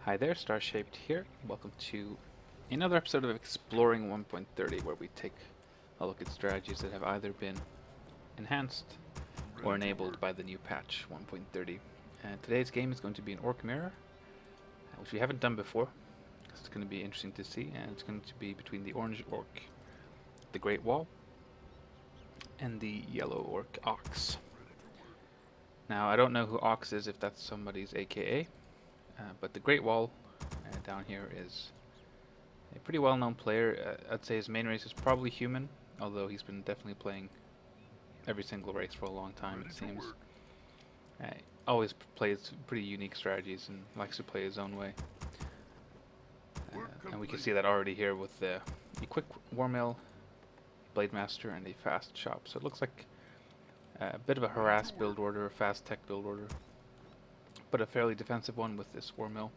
Hi there, Star-Shaped here. Welcome to another episode of Exploring 1.30, where we take a look at strategies that have either been enhanced or enabled by the new patch 1.30. And today's game is going to be an Orc Mirror, which we haven't done before. It's going to be interesting to see, and it's going to be between the Orange Orc, the Great Wall, and the Yellow Orc Ox. Now, I don't know who Ox is, if that's somebody's AKA. But the Great Wall down here is a pretty well-known player. I'd say his main race is probably human, although he's been definitely playing every single race for a long time, it seems. Always plays pretty unique strategies and likes to play his own way. And we can see that already here with a quick War Mill, Blade Master, and a fast shop. So it looks like a bit of a harass build order, a fast tech build order, but a fairly defensive one with this War Mill.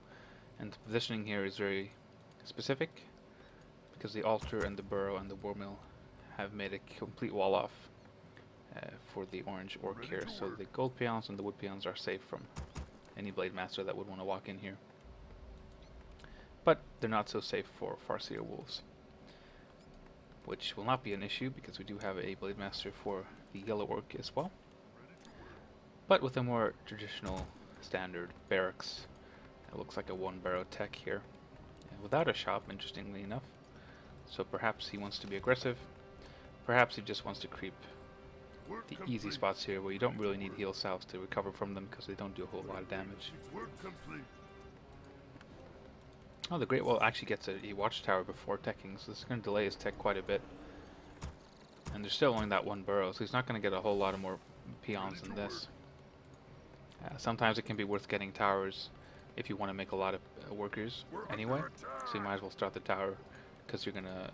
And the positioning here is very specific, because the altar and the burrow and the War Mill have made a complete wall off for the Orange Orc here. So the gold peons and the wood peons are safe from any Blade Master that would want to walk in here. But they're not so safe for Farseer Wolves, which will not be an issue because we do have a Blade Master for the Yellow Orc as well. But with a more traditional standard barracks, it looks like a one barrow tech here, without a shop, interestingly enough. So perhaps he wants to be aggressive, perhaps he just wants to creep the easy spots here where you don't really need heal salves to recover from them because they don't do a whole lot of damage. Oh, the Great Wall actually gets a watchtower before teching, so this is going to delay his tech quite a bit. And there's still only that one burrow, so he's not going to get a whole lot of more peons than this. Sometimes it can be worth getting towers if you want to make a lot of workers anyway, so you might as well start the tower because you're going to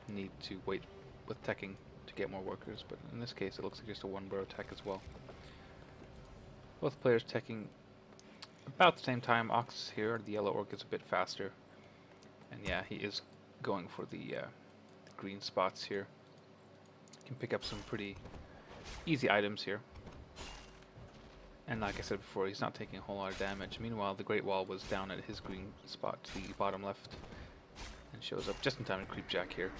need to wait with teching to get more workers. But in this case it looks like just a one burrow tech as well. Both players teching about the same time. Ox here, the Yellow Orc, is a bit faster, and yeah, he is going for the green spots here. You can pick up some pretty easy items here. And like I said before, he's not taking a whole lot of damage. Meanwhile, the Great Wall was down at his green spot to the bottom left, and shows up just in time to creepjack here.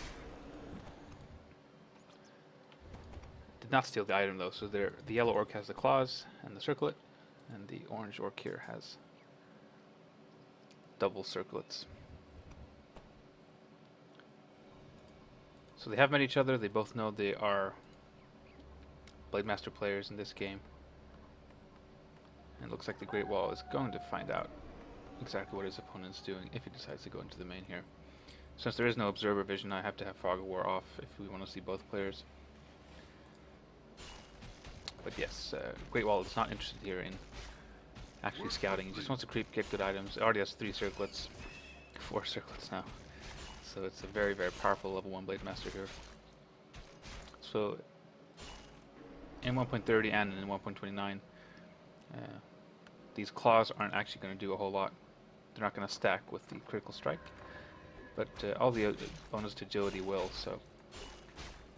Did not steal the item though, so the Yellow Orc has the claws and the circlet, and the Orange Orc here has double circlets. So they have met each other, they both know they are Blade Master players in this game. And it looks like the Great Wall is going to find out exactly what his opponent's doing if he decides to go into the main here. Since there is no observer vision, I have to have Fog of War off if we want to see both players. But yes, Great Wall is not interested here in actually scouting. He just wants to creep, get good items. It already has 3 circlets, 4 circlets now. So it's a very, very powerful level 1 Blade Master here. So in 1.30 and in 1.29, these claws aren't actually going to do a whole lot. They're not going to stack with the critical strike, but all the bonus to agility will, so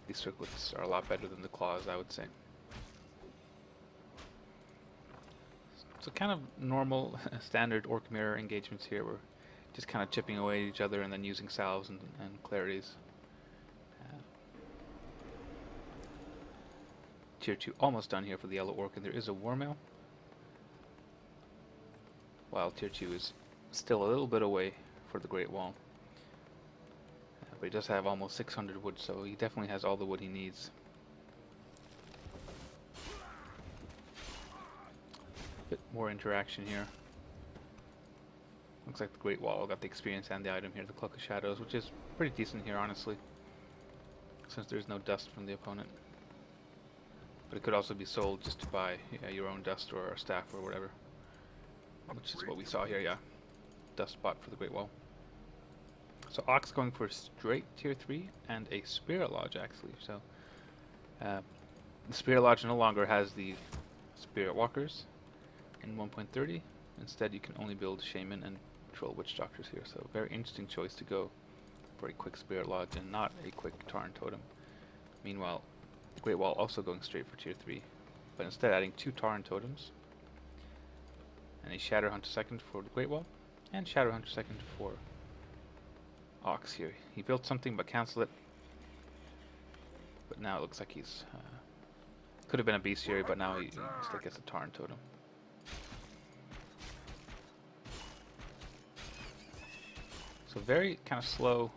these circlets are a lot better than the claws, I would say. So kind of normal standard Orc Mirror engagements here. We're just kind of chipping away at each other and then using salves and clarities. Tier 2 almost done here for the Yellow Orc, and there is a War Mill, while Tier 2 is still a little bit away for the Great Wall. But he does have almost 600 wood, so he definitely has all the wood he needs. Bit more interaction here. Looks like the Great Wall got the experience and the item here, the Cloak of Shadows, which is pretty decent here, honestly, since there's no dust from the opponent. But it could also be sold just to buy your own dust or a staff or whatever, which is what we saw here, yeah. Dust bot for the Great Wall. So Ox going for straight Tier 3 and a Spirit Lodge, actually. So the Spirit Lodge no longer has the Spirit Walkers in 1.30. Instead, you can only build Shaman and Troll Witch Doctors here. So very interesting choice to go for a quick Spirit Lodge and not a quick Tauren Totem. Meanwhile, the Great Wall also going straight for Tier 3, but instead adding 2 Tauren Totems and a Shatter Hunt second for the Great Wall, And Shadowhunter second for Ox here. He built something but canceled it. But now it looks like he's... could have been a Bestiary, but now he instead gets a Tauren Totem. So very kind of slow,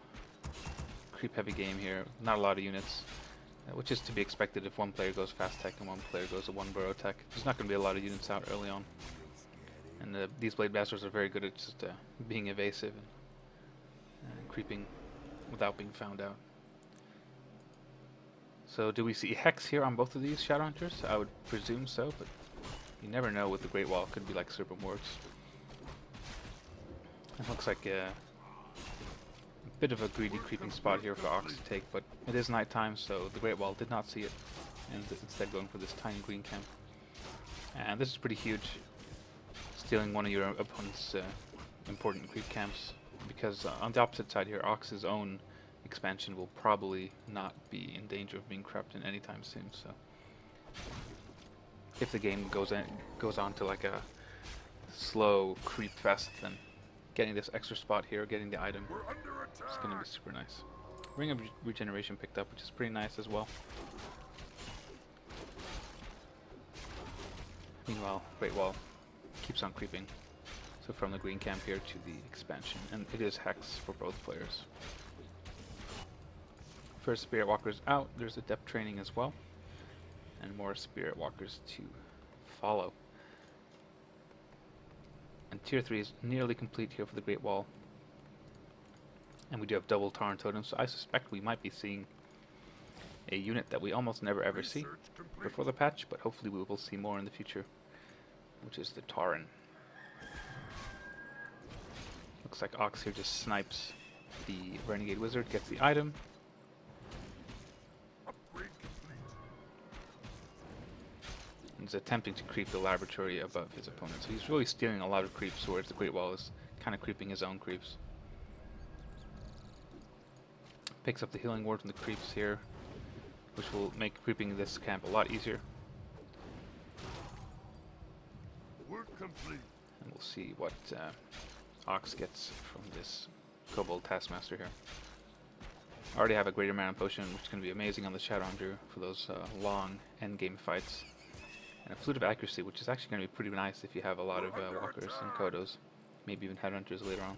creep-heavy game here. Not a lot of units, which is to be expected if one player goes fast tech and one player goes a one burrow tech. There's not going to be a lot of units out early on. And these Blade Masters are very good at just being evasive and creeping without being found out. So do we see Hex here on both of these Shadowhunters? I would presume so, but you never know with the Great Wall. It could be like Serpent Works. It looks like a bit of a greedy creeping spot here for Ox to take, but it is nighttime, so the Great Wall did not see it, and instead going for this tiny green camp. And this is pretty huge, stealing one of your opponent's important creep camps, because on the opposite side here, Ox's own expansion will probably not be in danger of being crept in anytime soon. So if the game goes on to like a slow creep fest, then getting this extra spot here, getting the item, is going to be super nice. Ring of Regeneration picked up, which is pretty nice as well. Meanwhile, Great Wall keeps on creeping. So from the green camp here to the expansion, and it is Hex for both players. First Spirit Walkers out, there's a depth training as well, and more Spirit Walkers to follow. And tier 3 is nearly complete here for the Great Wall. And we do have double Tauren Totems, so I suspect we might be seeing a unit that we almost never ever see before the patch, but hopefully we will see more in the future, which is the Tauren. Looks like Ox here just snipes the Renegade Wizard, gets the item. He's attempting to creep the laboratory above his opponent, so he's really stealing a lot of creeps, whereas the Great Wall is kind of creeping his own creeps. Picks up the Healing Ward from the creeps here, which will make creeping this camp a lot easier. Work complete. And we'll see what Ox gets from this Kobold Taskmaster here. I already have a Greater Mana Potion, which is going to be amazing on the Shadowhunter for those long endgame fights. And a Flute of Accuracy, which is actually going to be pretty nice if you have a lot of Walkers and Kodos. Maybe even Headhunters later on.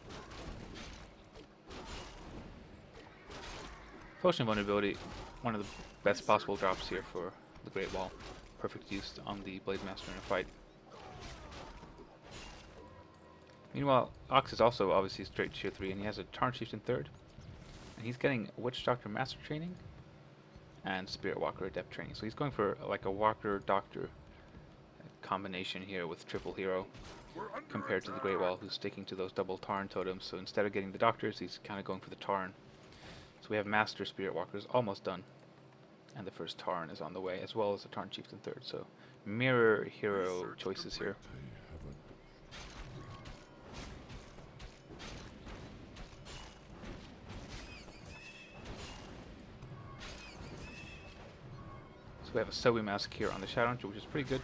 Potion of Vulnerability, one of the best possible drops here for the Great Wall. Perfect use on the Blade Master in a fight. Meanwhile, Ox is also obviously straight tier 3, and he has a Tauren Chieftain third. And he's getting Witch Doctor Master Training and Spirit Walker Adept Training. So he's going for like a Walker Doctor combination here with triple hero compared to the Great Wall, who's sticking to those double Tauren totems. So instead of getting the Doctors, he's kind of going for the Tauren. So we have Master Spirit Walkers almost done, and the first Tauren is on the way, as well as the Tauren Chieftain third. So mirror hero choices here. So we have a Zoe Mask here on the Shadowhunter, which is pretty good.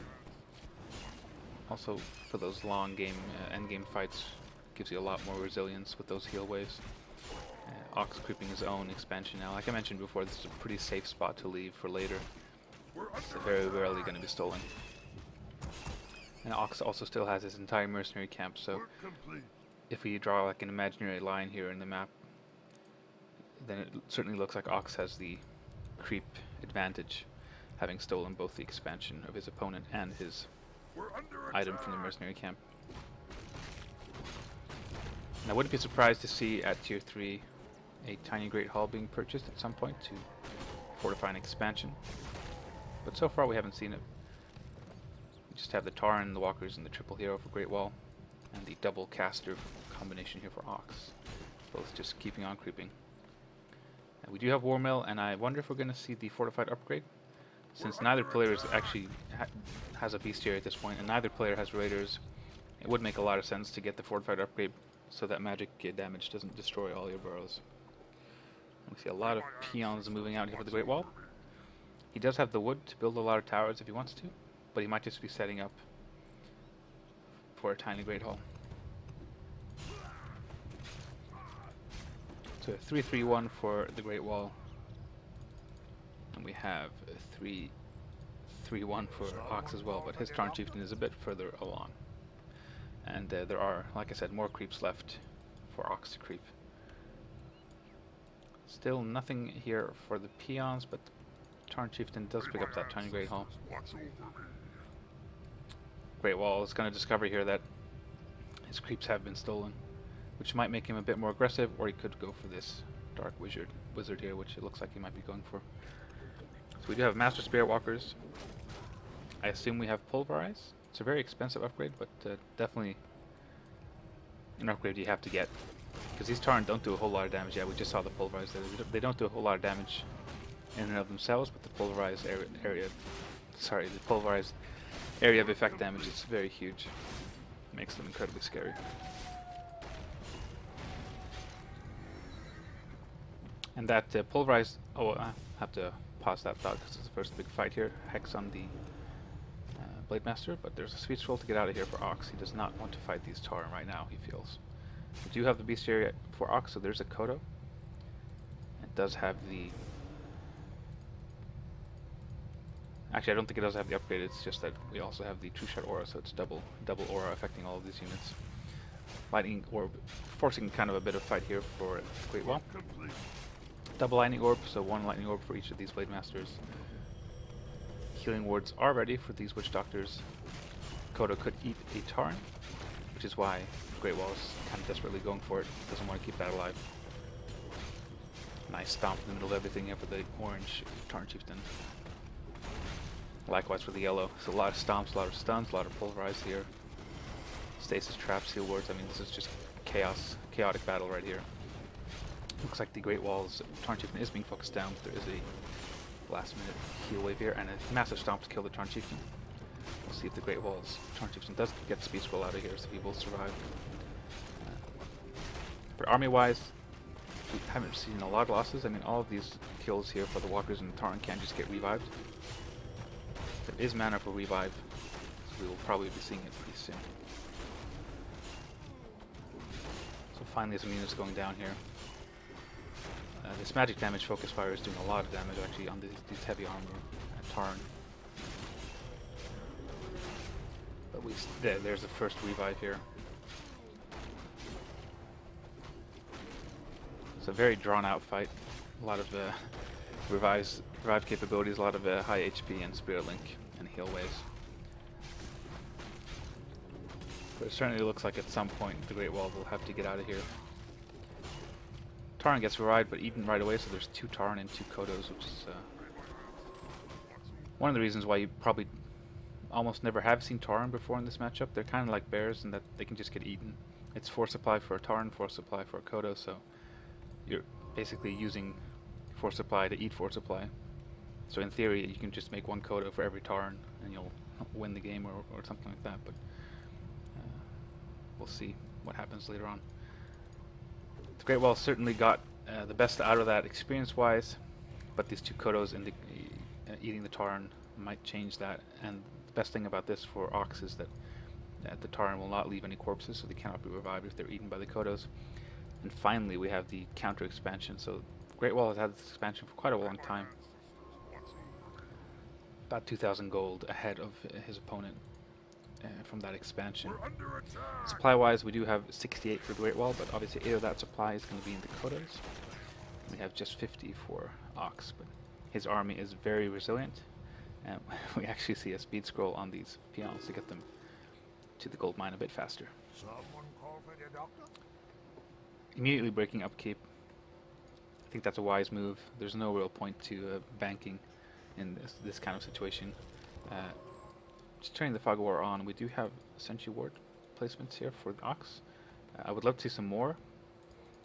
Also, for those long game, endgame fights, gives you a lot more resilience with those heal waves. Ox creeping his own expansion now. Like I mentioned before, this is a pretty safe spot to leave for later. It's very rarely going to be stolen. And Ox also still has his entire mercenary camp, so if we draw like an imaginary line here in the map, then it certainly looks like Ox has the creep advantage, having stolen both the expansion of his opponent and his item from the mercenary camp. And I wouldn't be surprised to see at tier 3 a tiny Great Hall being purchased at some point to fortify an expansion. But so far we haven't seen it. We just have the Tauren, the Walkers, and the triple hero for Great Wall, and the double caster combination here for Ox. Both just keeping on creeping. And we do have War Mill, and I wonder if we're going to see the fortified upgrade. Since neither player is actually has a bestiary at this point, and neither player has raiders, it would make a lot of sense to get the fortified upgrade so that magic damage doesn't destroy all your burrows. We see a lot of peons moving out here for the Great Wall. He does have the wood to build a lot of towers if he wants to, but he might just be setting up for a tiny Great Hall. So 3-3-1 for the Great Wall. And we have 3-3-1 for Ox as well, but his Tauren Chieftain is a bit further along. And there are, like I said, more creeps left for Ox to creep. Still nothing here for the peons, but the Tauren Chieftain does pick up that tiny Great Hall. Great Wall is going to discover here that his creeps have been stolen, which might make him a bit more aggressive, or he could go for this Dark Wizard here, which it looks like he might be going for. So we do have Master Spirit Walkers. I assume we have Pulverize. It's a very expensive upgrade, but definitely an upgrade you have to get. Because these Tauren don't do a whole lot of damage. Yeah, we just saw the Pulverize there. They don't do a whole lot of damage in and of themselves, but the Pulverized the Pulverized area of effect damage is very huge. Makes them incredibly scary. And that Pulverized... Oh, I have to pause that thought because it's the first big fight here. Hex on the Blade Master, but there's a sweet scroll to get out of here for Ox. He does not want to fight these Tauren right now, he feels. We do have the Bestiary for Ox, so there's a Kodo. It does have the... Actually, I don't think it does have the upgrade, it's just that we also have the True Shot Aura, so it's double aura affecting all of these units. Lightning Orb, forcing kind of a bit of fight here for Great Wall. Double Lightning Orb, so one Lightning Orb for each of these Blade Masters. Healing Wards are ready for these Witch Doctors. Kodo could eat a Tauren, which is why Great Wall is kind of desperately going for it. Doesn't want to keep that alive. Nice stomp in the middle of everything here for the orange Tauren Chieftain. Likewise for the yellow. So a lot of stomps, a lot of stuns, a lot of pulverize here. Stasis traps, heal wards. I mean, this is just chaotic battle right here. Looks like the Great Wall's Tauren Chieftain is being focused down. There is a last minute heal wave here and a massive stomp to kill the Tauren Chieftain. We'll see if the Great Wall's Tauren Chieftain does get the speed scroll out of here, so he will survive. But army wise, we haven't seen a lot of losses. I mean, all of these kills here for the Walkers and the Tauren can just get revived. There is mana for revive, so we will probably be seeing it pretty soon. So finally some units going down here. This magic damage focus fire is doing a lot of damage actually on these heavy armor Tauren. But there's the first revive here. It's a very drawn out fight. A lot of revive capabilities, a lot of high HP and Spirit Link and heal waves. But it certainly looks like at some point the Great Wall will have to get out of here. Tauren gets revived but eaten right away, so there's 2 Tauren and 2 Kodos, which is one of the reasons why you probably almost never have seen Tauren before in this matchup. They're kind of like bears in that they can just get eaten. It's force supply for a Tauren, force supply for a Kodo, so you're basically using force supply to eat force supply. So in theory, you can just make 1 Kodo for every Tauren and you'll win the game or something like that, but we'll see what happens later on. The Great Wall certainly got the best out of that experience-wise, but these 2 Kodos and eating the Tauren might change that. And the best thing about this for Ox is that the Tauren will not leave any corpses, so they cannot be revived if they're eaten by the Kodos. And finally, we have the counter expansion. So Great Wall has had this expansion for quite a long time. About 2,000 gold ahead of his opponent from that expansion. Supply-wise, we do have 68 for Great Wall, but obviously 8 of that supply is going to be in the Kodos. We have just 50 for Ox, but his army is very resilient, and we actually see a speed scroll on these peons to get them to the gold mine a bit faster. Someone call for the doctor? Immediately breaking upkeep. I think that's a wise move. There's no real point to banking in this kind of situation. Just turning the Fog War on, we do have Sentry Ward placements here for the Ox. I would love to see some more.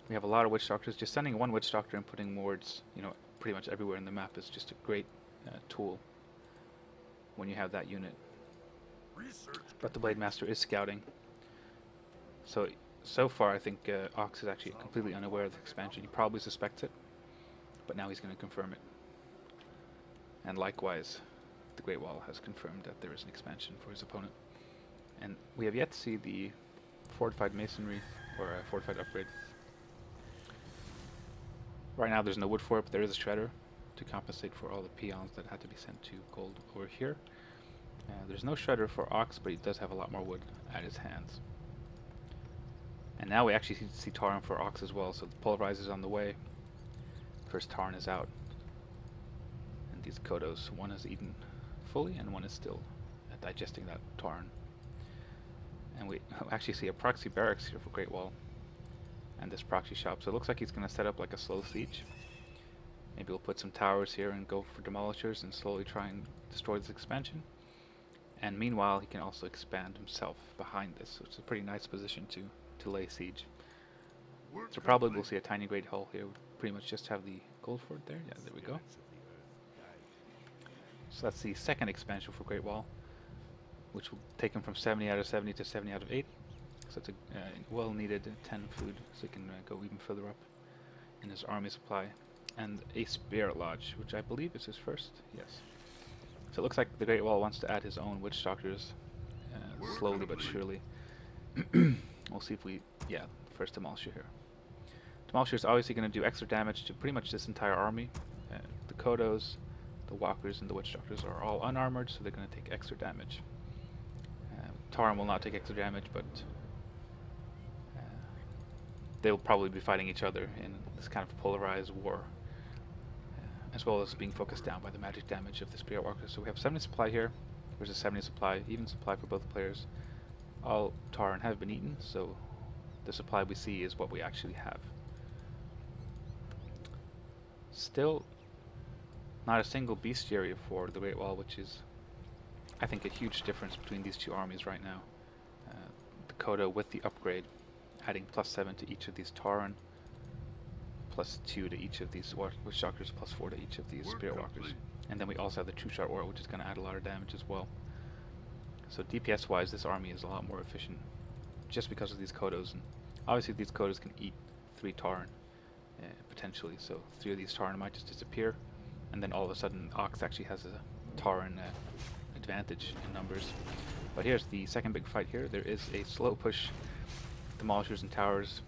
We have a lot of Witch Doctors. Just sending 1 Witch Doctor and putting wards, pretty much everywhere in the map is just a great tool when you have that unit. But the Blade Master is scouting. So far, I think Ox is actually completely unaware of the expansion. He probably suspects it, but now he's going to confirm it. And likewise, the Great Wall has confirmed that there is an expansion for his opponent. And we have yet to see the Fortified Masonry, or Fortified Upgrade. Right now there's no wood for it, but there is a shredder to compensate for all the peons that had to be sent to gold over here. There's no shredder for Ox, but he does have a lot more wood at his hands. And now we actually see Tauren for Ox as well, so the Pulverize is on the way. First Tauren is out. And these Kodos, one is eaten fully and one is still digesting that Tauren. And we actually see a proxy barracks here for Great Wall and this proxy shop, so it looks like he's going to set up like a slow siege. Maybe we'll put some towers here and go for demolishers and slowly try and destroy this expansion. And meanwhile, he can also expand himself behind this, so it's a pretty nice position to lay siege. So probably we'll see a tiny Great Hall here. We'll pretty much just have the gold fort there. Yeah, there we go. So that's the second expansion for Great Wall, which will take him from 70 out of 70 to 70 out of 8. So it's a well-needed 10 food, so he can go even further up in his army supply. And a Spirit Lodge, which I believe is his first. Yes. So it looks like the Great Wall wants to add his own Witch Doctors, slowly but surely. We'll see if we... yeah, first Demolisher here. Demolisher is obviously going to do extra damage to pretty much this entire army. The Kodos, the Walkers, and the Witch Doctors are all unarmored, so they're going to take extra damage. Tauren will not take extra damage, but they'll probably be fighting each other in this kind of polarized war, as well as being focused down by the magic damage of the Spirit Walkers. So we have 70 supply here versus 70 supply, even supply for both players. All Tauren have been eaten, so the supply we see is what we actually have. Still not a single bestiary for the Great Wall, which is, I think, a huge difference between these two armies right now. The Kodo with the upgrade, adding +7 to each of these Tauren, +2 to each of these Witch Doctors, +4 to each of these Spirit Walkers. And then we also have the True Shot Aura, which is going to add a lot of damage as well. So DPS wise, this army is a lot more efficient just because of these Kodos. And obviously these Kodos can eat 3 Tauren, potentially, so 3 of these Tauren might just disappear, and then all of a sudden Ox actually has a Tauren advantage in numbers. But here's the second big fight here. There is a slow push Demolishers and Towers.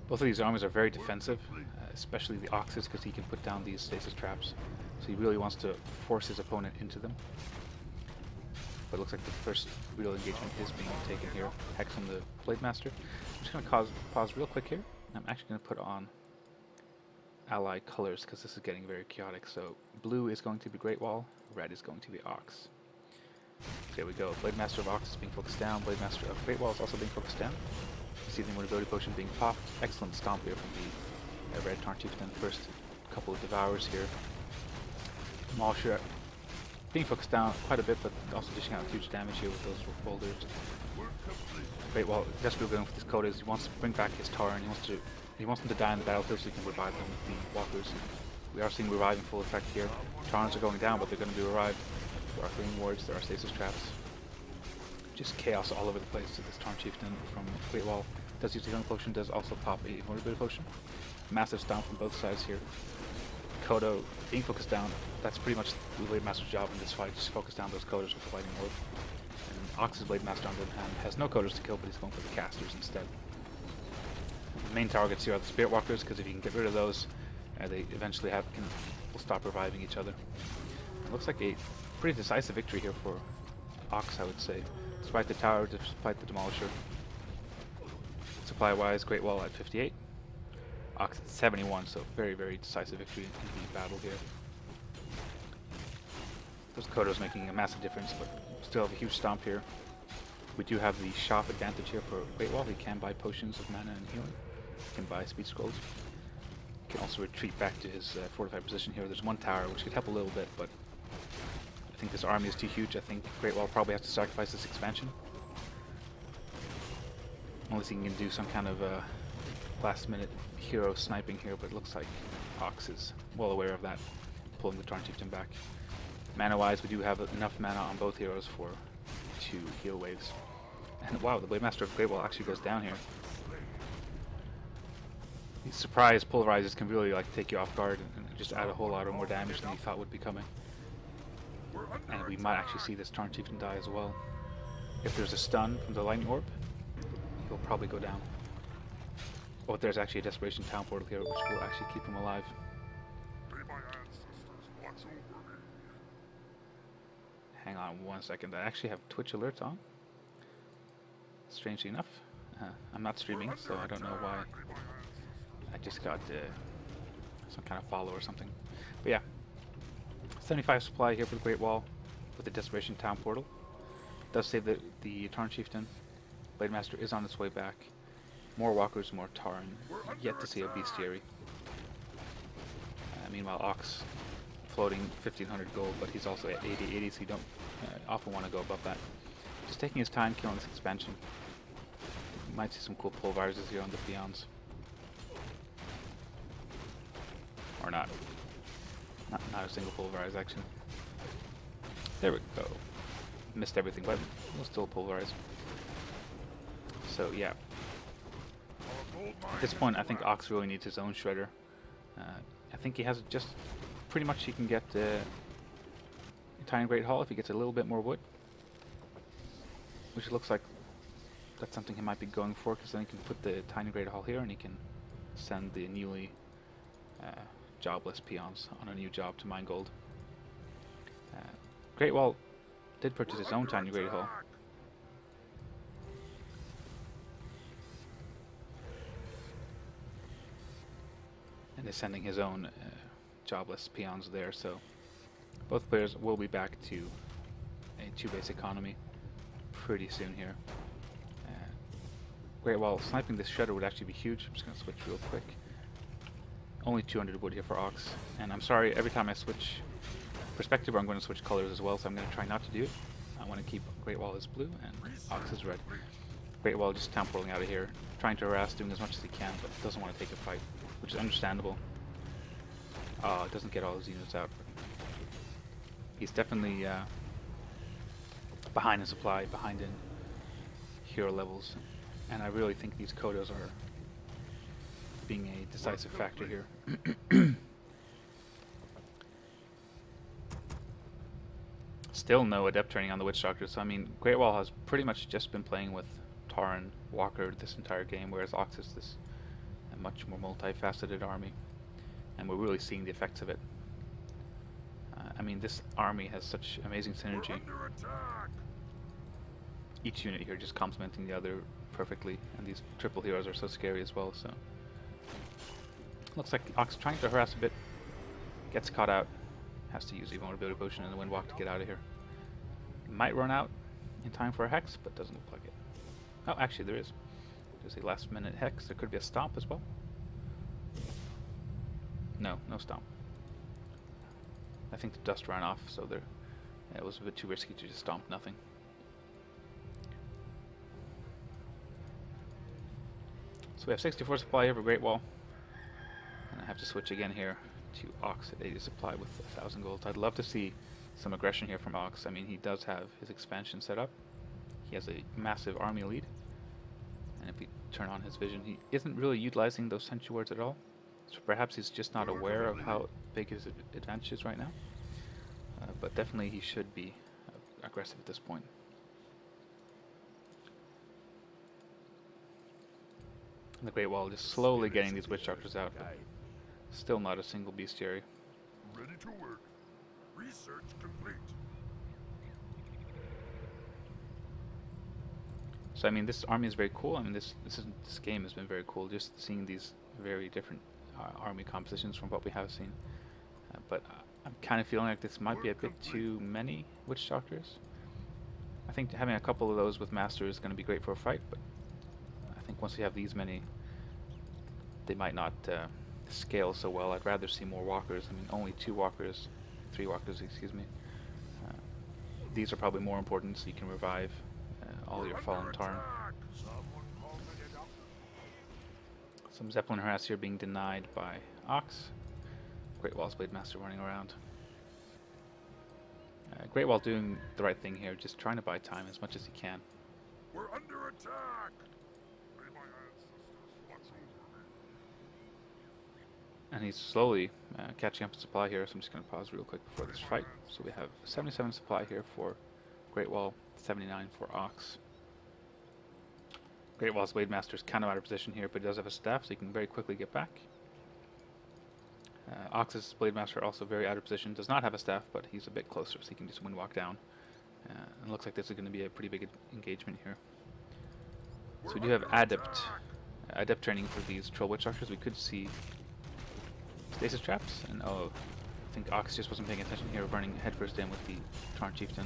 Both of these armies are very defensive, especially the Oxes, because he can put down these stasis traps. So he really wants to force his opponent into them. But it looks like the first real engagement is being taken here. Hex on the Blade Master. I'm just going to pause real quick here. I'm actually going to put on ally colors because this is getting very chaotic. So blue is going to be Great Wall, red is going to be Ox. There we go. Blade Master of Ox is being focused down. Blade Master of Great Wall is also being focused down. You see the Immortality Potion being popped. Excellent stomp here from the Red Tarn Chieftain. First couple of Devours here. Demolisher being focused down quite a bit, but also dishing out huge damage here with those boulders. Great Wall desperately going for these Kodas. He wants to bring back his Tauren. He wants them to die in the battlefield so he can revive them with the Walkers. We are seeing revive in full effect here. Taurens are going down, but they're going to be revived. There are Green Wards, there are Stasis Traps. Just chaos all over the place. So this Tarn Chieftain from Great Wall does use the Healing Potion, does also pop a Immortality Potion. Massive stomp from both sides here. Kodo being focused down, that's pretty much the Blade Master's job in this fight, just focus down those Kodos with Lightning Orb. And Ox's Blade Master on the other hand has no Kodos to kill, but he's going for the casters instead. The main targets here are the Spirit Walkers, because if you can get rid of those, they eventually will stop reviving each other. It looks like a pretty decisive victory here for Ox, I would say. Despite the tower, despite the Demolisher. Supply-wise, Great Wall at 58. Ox at 71, so very, very decisive victory in the battle here. Those Kodos making a massive difference, but still have a huge stomp here. We do have the shop advantage here for Great Wall. He can buy potions of mana and healing. He can buy speed scrolls. He can also retreat back to his fortified position here. There's one tower, which could help a little bit, but I think this army is too huge. I think Great Wall probably has to sacrifice this expansion. Unless he can do some kind of last-minute hero sniping here, but it looks like Ox is well aware of that, pulling the Tarn Chieftain back. Mana-wise, we do have enough mana on both heroes for 2 heal waves. And wow, the Blade Master of Great Wall actually goes down here. These surprise pulverizers can really take you off guard and just add a whole lot of more damage than you thought would be coming. And we might actually see this Tarn Chieftain die as well. If there's a stun from the Lightning Orb, he'll probably go down. Oh, there's actually a Desperation Town portal here, which will actually keep him alive. May my ancestors watch over me. Hang on 1 second. I actually have Twitch alerts on. Strangely enough. I'm not streaming, so I don't know why. I just got some kind of follow or something. But yeah, 75 supply here for the Great Wall with the Desperation Town portal. Does save the Tauren Chieftain. Blade Master is on its way back. More walkers, more Tauren. Yet to see a bestiary. Meanwhile, Ox floating 1500 gold, but he's also at 80, so you don't often want to go above that. Just taking his time killing this expansion. You might see some cool pulverizers here on the peons. Or not. Not a single pulverize, actually. There we go. Missed everything, but we'll still pulverize. So, yeah. At this point, I think Ox really needs his own shredder. I think he has just pretty much he can get a Tiny Great Hall if he gets a little bit more wood. Which looks like that's something he might be going for, because then he can put the Tiny Great Hall here and he can send the newly jobless peons on a new job to mine gold. Great Wall did purchase his own Tiny Great Hall. And is sending his own jobless peons there, so both players will be back to a 2-base economy pretty soon here. Great Wall sniping this shredder would actually be huge. I'm just going to switch real quick. Only 200 wood here for Ox, and I'm sorry, every time I switch perspective I'm going to switch colors as well, so I'm going to try not to do it. I want to keep Great Wall as blue and Ox as red. Great Wall just town portaling out of here, trying to harass, doing as much as he can, but doesn't want to take a fight, which is understandable. It doesn't get all his units out. He's definitely behind in supply, behind in hero levels, and I really think these Kodos are being a decisive factor here. Still no adept training on the Witch Doctor, so I mean, Great Wall has pretty much just been playing with Tauren Walker this entire game, whereas Ox is this a much more multifaceted army, and we're really seeing the effects of it. I mean, this army has such amazing synergy. Each unit here just complementing the other perfectly, and these triple heroes are so scary as well, so... Looks like Ox trying to harass a bit, gets caught out, has to use the Vulnerability Potion and the Windwalk to get out of here. Might run out in time for a Hex, but doesn't look like it. Oh, actually there is. There's a last minute Hex. There could be a Stomp as well. No, no Stomp. I think the dust ran off, so it was a bit too risky to just stomp nothing. So we have 64 supply here for Great Wall. And I have to switch again here to Ox at 80 supply with 1,000 gold. I'd love to see some aggression here from Ox. I mean, he does have his expansion set up. He has a massive army lead. And if we turn on his vision, he isn't really utilizing those sentry wards at all. So perhaps he's just not aware of how big his advantage is right now. But definitely he should be aggressive at this point. And the Great Wall just slowly getting these Witch Doctors out, but still not a single bestiary. Ready to work. Research complete. So I mean, this army is very cool. I mean, this game has been very cool. Just seeing these very different army compositions from what we have seen. But I'm kind of feeling like this might be a bit too many Witch Doctors. I think having a couple of those with Master is going to be great for a fight, but I think once you have these many, they might not scale so well. I'd rather see more walkers. I mean, only 3 walkers, excuse me. These are probably more important, so you can revive all your fallen Tauren. Some Zeppelin harass here being denied by Ox. Great Wall's Blade Master running around. Great Wall doing the right thing here, just trying to buy time as much as he can. We're under attack. May my ancestors watch over me. And he's slowly catching up to supply here, so I'm just going to pause real quick before this fight. So we have 77 supply here for Great Wall, 79 for Ox. Great Wall's Blade Master's kind of out of position here, but he does have a staff, so he can very quickly get back. Ox's Blade Master also very out of position, does not have a staff, but he's a bit closer, so he can just windwalk down. And looks like this is going to be a pretty big engagement here. So we do have adept training for these Troll Witch Doctors. We could see stasis traps, and oh, I think Ox just wasn't paying attention here, running headfirst in with the Tauren Chieftain.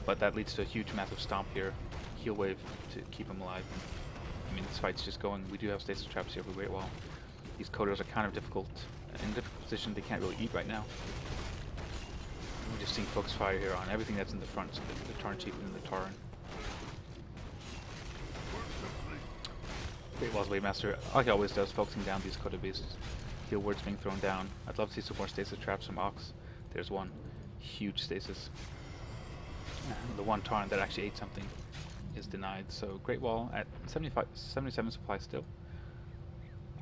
But that leads to a huge, massive stomp here. Heal wave to keep him alive. I mean, this fight's just going. We do have stasis traps here for Great Wall. These Kodos are kind of difficult, in a difficult position. They can't really eat right now. I'm just seeing focus fire here on everything that's in the front, so the Tauren Chieftain and the Tauren. Great Wall's Waymaster, like he always does, focusing down these Kodo beasts. Heal words being thrown down. I'd love to see some more stasis traps from Ox. There's one. Huge stasis. The one Tauren that actually ate something is denied. So Great Wall at 77 supply still.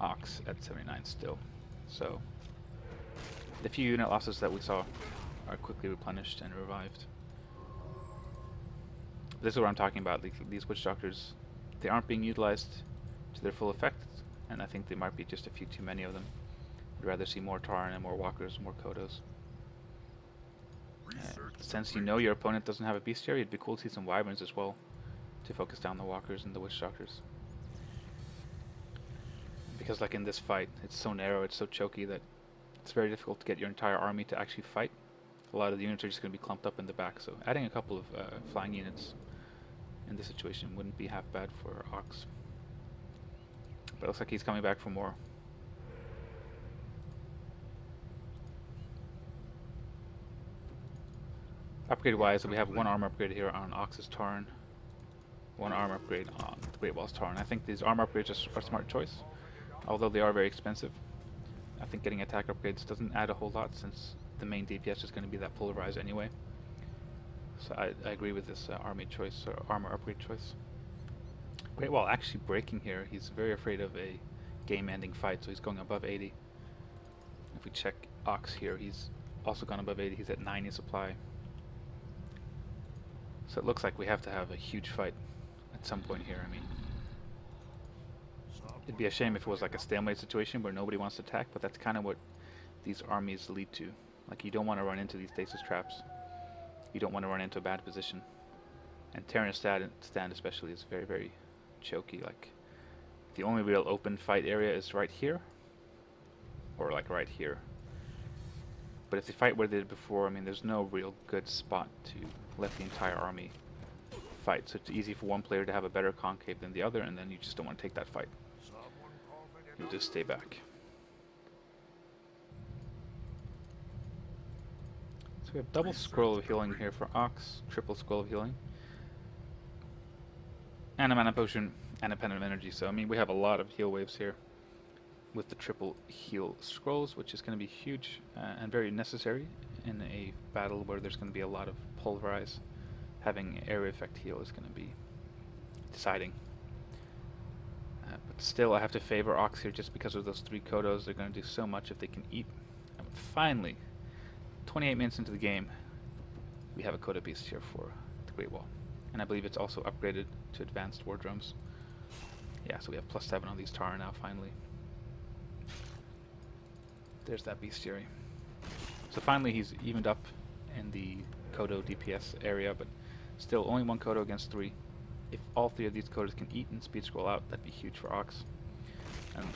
Ox at 79 still. So the few unit losses that we saw are quickly replenished and revived. This is what I'm talking about. These Witch Doctors, they aren't being utilized to their full effect, and I think there might be just a few too many of them. I'd rather see more Tauren and more Walkers, more Kodos. Since you know your opponent doesn't have a bestiary, it'd be cool to see some Wyverns as well to focus down the Walkers and the Witch Doctors. Because like in this fight, it's so narrow, it's so choky that it's very difficult to get your entire army to actually fight. A lot of the units are just going to be clumped up in the back, so adding a couple of flying units in this situation wouldn't be half bad for Ox. But it looks like he's coming back for more. Upgrade wise, we have one armor upgrade here on Ox's Tauren, one armor upgrade on the Great Wall's Tauren. I think these armor upgrades are a smart choice, although they are very expensive. I think getting attack upgrades doesn't add a whole lot since the main DPS is going to be that pulverized anyway. So I agree with this army choice, or armor upgrade choice. Great Wall actually breaking here. He's very afraid of a game-ending fight, so he's going above 80. If we check Ox here, he's also gone above 80. He's at 90 supply. So it looks like we have to have a huge fight at some point here. I mean, it'd be a shame if it was like a stalemate situation where nobody wants to attack, but that's kind of what these armies lead to. Like, you don't want to run into these stasis traps. You don't want to run into a bad position. And Terran stand especially is very, very choky. Like, the only real open fight area is right here, or like right here. But if they fight where they did before, I mean, there's no real good spot to let the entire army fight. So it's easy for one player to have a better concave than the other, and then you just don't want to take that fight. You'll just stay back. So we have double scroll of healing here for Ox, triple scroll of healing, and a mana potion and a pen of energy. So I mean, we have a lot of heal waves here with the triple heal scrolls, which is going to be huge and very necessary in a battle where there's going to be a lot of pulverize. Having area effect heal is going to be deciding. But still, I have to favor Ox here just because of those 3 Kodos. They're going to do so much if they can eat. And finally, 28 minutes into the game, we have a Kodo Beast here for the Great Wall. And I believe it's also upgraded to advanced war drums. Yeah, so we have +7 on these Tauren now, finally. There's that bestiary. So finally he's evened up in the Kodo DPS area, but still only 1 Kodo against 3. If all 3 of these Kodos can eat and speed scroll out, that'd be huge for Ox. And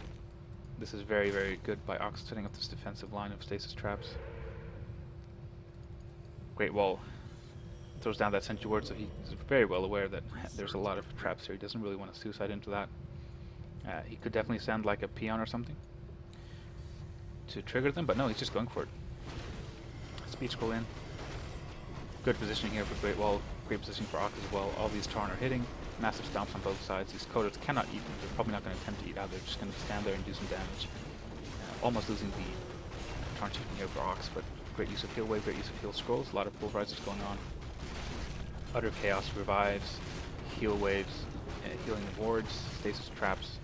this is very, very good by Ox setting up this defensive line of stasis traps. Great Wall throws down that sentry ward, so he's very well aware that there's a lot of traps here. He doesn't really want to suicide into that. He could definitely send like a peon or something to trigger them, but no, he's just going for it. Speed scroll in. Good positioning here for Great Wall. Great positioning for Ox as well. All these Tauren are hitting. Massive stomps on both sides. These Kodos cannot eat them. They're probably not going to attempt to eat out. They're just going to stand there and do some damage. Almost losing the Tauren Chieftain here for Ox, but great use of heal wave, great use of heal scrolls. A lot of pulverizers going on. Utter chaos revives, heal waves, healing wards, stasis traps.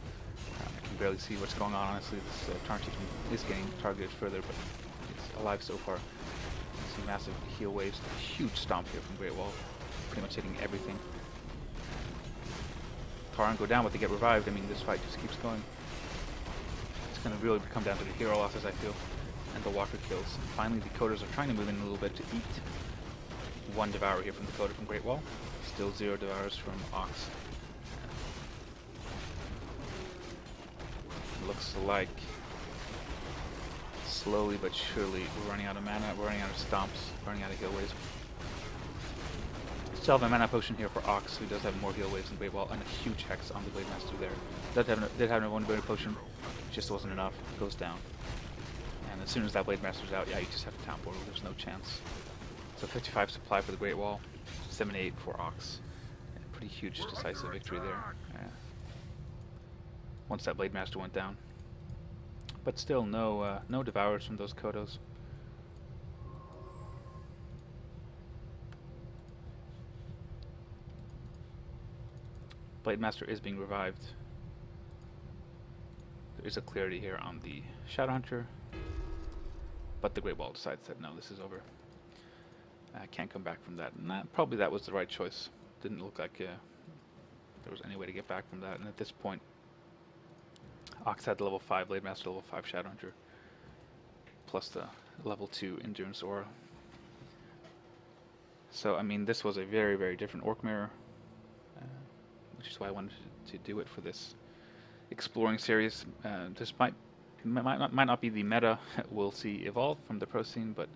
I can barely see what's going on, honestly. This Tauren Chieftain is getting targeted further, but it's alive so far. See massive heal waves, huge stomp here from Great Wall, pretty much hitting everything. Tauren go down, but they get revived. I mean, this fight just keeps going. It's going to really come down to the hero losses, I feel, and the walker kills. And finally, the coders are trying to move in a little bit to eat one devourer here from the coder from Great Wall. Still 0 devourers from Ox. Looks like slowly but surely we're running out of mana, we're running out of stomps, running out of heal waves. Still have a mana potion here for Ox, who does have more heal waves than Great Wall, and a huge hex on the Blade Master there. Did have an invulnerability potion, just wasn't enough, goes down. And as soon as that Blade Master's out, yeah, you just have a town portal, there's no chance. So 55 supply for the Great Wall, 78 for Ox. Pretty huge decisive victory there. Once that Blade Master went down. But still, no devourers from those Kodos. Blade Master is being revived. There is a clarity here on the Shadowhunter, but the Great Wall decides that no, this is over. I can't come back from that. And probably that was the right choice. Didn't look like there was any way to get back from that. And at this point, Ox had the level 5 Blade Master, level 5 Shadowhunter, plus the level 2 Endurance Aura. So, I mean, this was a very, very different Orc Mirror, which is why I wanted to do it for this exploring series. This might not be the meta we'll see evolve from the pro scene, but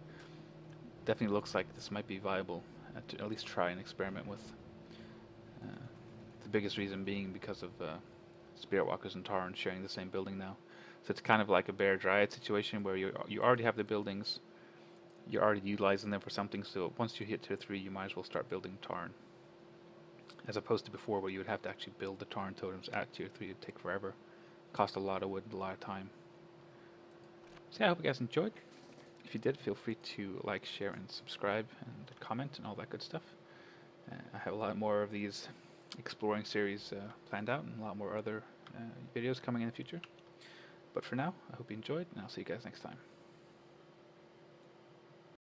definitely looks like this might be viable to at least try and experiment with. The biggest reason being because of Spirit Walkers and Tauren sharing the same building now. So it's kind of like a Bear Dryad situation where you already have the buildings, you're already utilizing them for something, so once you hit tier 3 you might as well start building Tauren. As opposed to before where you would have to actually build the Tauren totems at tier 3, it'd take forever, cost a lot of wood and a lot of time. So yeah, I hope you guys enjoyed. If you did, feel free to like, share, and subscribe, and comment, and all that good stuff. I have a lot more of these exploring series planned out, and a lot more other videos coming in the future. But for now, I hope you enjoyed, and I'll see you guys next time.